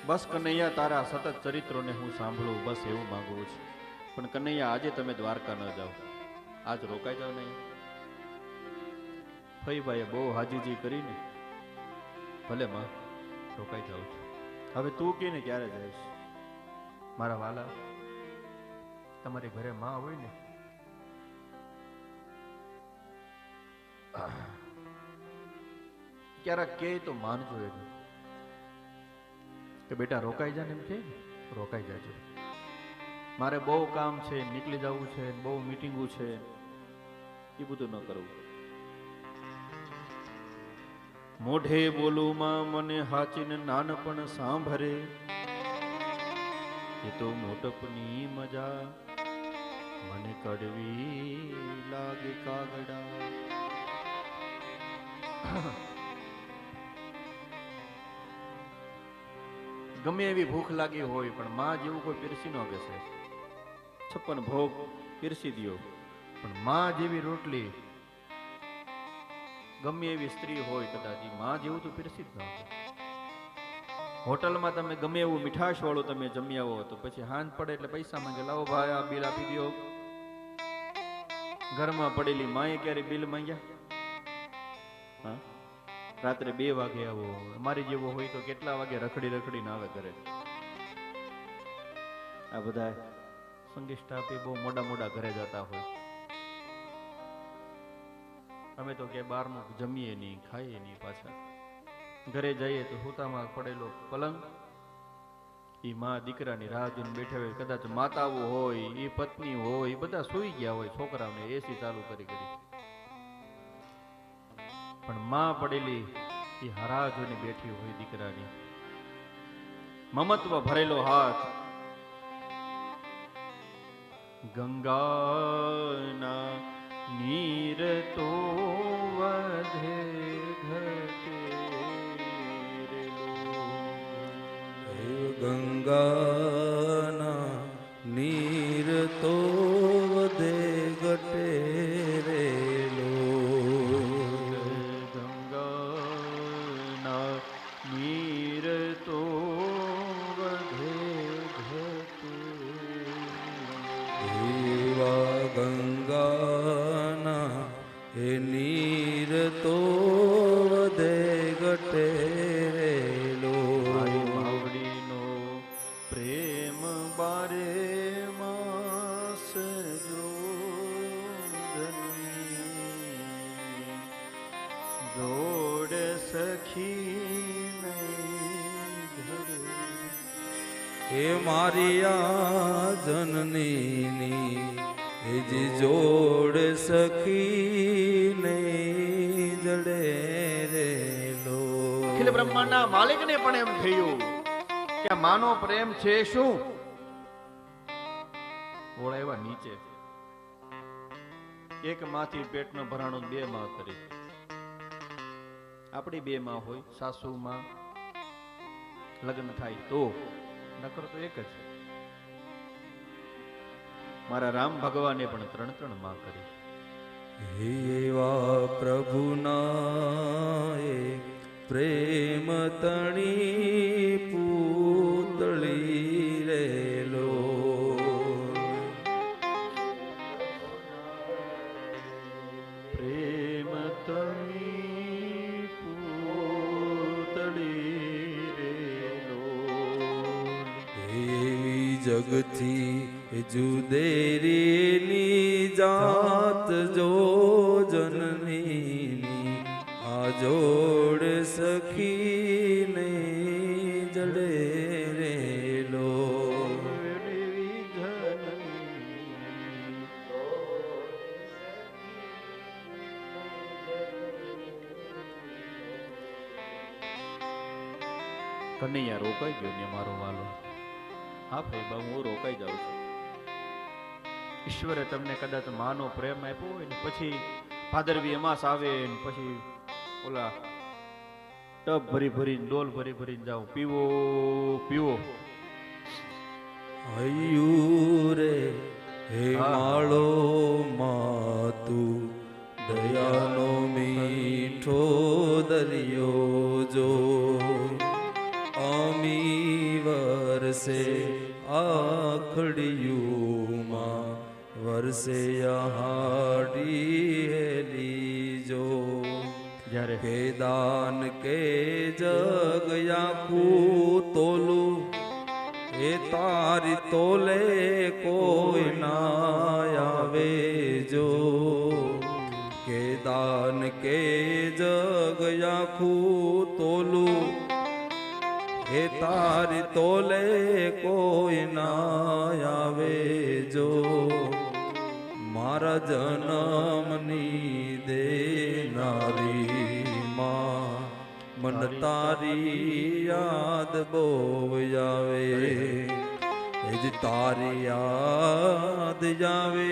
બસ કનૈયા તારા સતત ચરિત્રોને હું સાંભળું, બસ એવું માંગુ છું. પણ કનૈયા આજે તમે દ્વારકા ન જાઓ, આજ રોકાઈ જાવ નહીં. ફઈભાઈએ બહુ હાજીજી કરીને ભલે માં રોકાઈ જાઉં છું. હવે તું કે ને ક્યારે જઈશ મારા વાલા? તમારી ઘરે માં હોય ને ક્યારેક કે તો માનજો એને કે બેટા રોકાઈ જા ને, એમ કે રોકાઈ જાજો. મારે બહુ કામ છે, નીકળી જવું છે, બહુ મીટિંગો છે, એ બધું ન કરવું. મોઢે બોલું માં મને હાચીને નાનપણ સાંભળે, એ તો મોટપની મજા મને કડવી લાગે કાગડા. ગમે એવી ભૂખ લાગી હોય પણ માં જેવું કોઈ પીરસી ન બેસે. 56 ભોગ પીરસી દ્યો પણ માં જેવી રોટલી ગમે એવી સ્ત્રી હોય કદાચ માં જેવું તો પીરસી જ ન હોય. હોટલમાં તમે ગમે એવું મીઠાશ વાળું તમે જમી આવો તો પછી હાંજ પડે એટલે પૈસા માંગે, લાવો ભાઈ આ બિલ આપી દો. ઘરમાં પડેલી માએ ક્યારે બિલ માંગ્યા? હા, રાત્રે 2 વાગે આવો. અમારી જેવો હોય તો કેટલા વાગે રખડી રખડીને આવે ઘરે. આ બધા સંગીત સ્ટાફ બહુ મોડા મોડા ઘરે જતા હોય. અમે તો કે બહારનું જમીએ નહીં, ખાઈએ નહીં, પાછા ઘરે જઈએ તો હુતામાં પડેલો પલંગ એ માં દીકરાની રાહ જોઈને બેઠા હોય. કદાચ માતાઓ હોય, એ પત્ની હોય, એ બધા સૂઈ ગયા હોય, છોકરાઓને એસી ચાલુ કરી કરી, પણ માં પડેલી એ હરા જોઈને બેઠી હોય દીકરાની. મમત્વ ભરેલો હાથ ગંગાના નીર તો વધે ઘટે ગંગાના નીર તો વધે ઘટે રેલો. ગંગાના નીર તો વધે ઘટે, એવા ગંગાના એ નીર તો વધે ઘટે રેલો. માવડીનો પ્રેમ બારે માસ જો જોડ સખી એ મારી આ જનનીની એ જે જોડ સખી નહીં જડે રેલો. અખિલ બ્રહ્માંડના માલિકને પણ એમ થયું કે માનો પ્રેમ છે શું? ઓળાવ્યા નીચે, એક માંથી પેટનો ભરાણો 2 માં કરી. આપણી 2 માં હોય, સાસુ માં લગ્ન થાય તો, નકર તો એક જ. મારા રામ ભગવાને પણ 3 માં કરી. એવા પ્રભુના એ પ્રેમ તણી પૂતળી રેલો. પ્રેમ તણી પૂતળી રેલો. એવી જગથી જુદેરીની જાત જો જનનીની આ જોડ સખી ને જડે રેલો. કનૈયા રોકાઈ ગયો ને મારો વાલો. હા ભાઈ બા, હું રોકાઈ જાઉં છું. ઈશ્વરે તમને કદાચ માનો પ્રેમ આપ્યો હોય ને, પછી ભાદરવી અમાસ આવે ને પછી ઓલા ટબ ભરી ભરીને ડોલ ભરી ભરીને જાઓ, પીવો પીવો. હૈયું રે હે માળો માતું દયાનો મીઠો દરિયો જો અમી વરસે આખડિયુંમાં વરસે હાડી હેલી જો જ્યારે કે દાન કે જગ આખું તોલું એ તારી તોલે કોઈ ના આવે જો કે દાન કે જગ આખું તોલું એ તારી તોલે કોઈ ના આવે જો મારા જન્મની દેનારી માં મન તારી યાદ બહુ આવે એ જ તારી યાદ આવે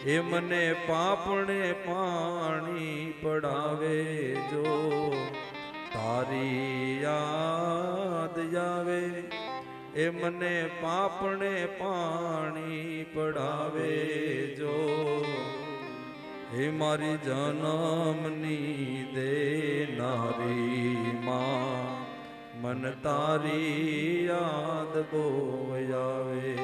એ મને પાપણે પાણી પડાવે જો તારી યાદ આવે એ મને પાપણે પાણી પડાવે જો હે મારી જન્મની દેનારી માં મન તારી યાદ બહુ આવે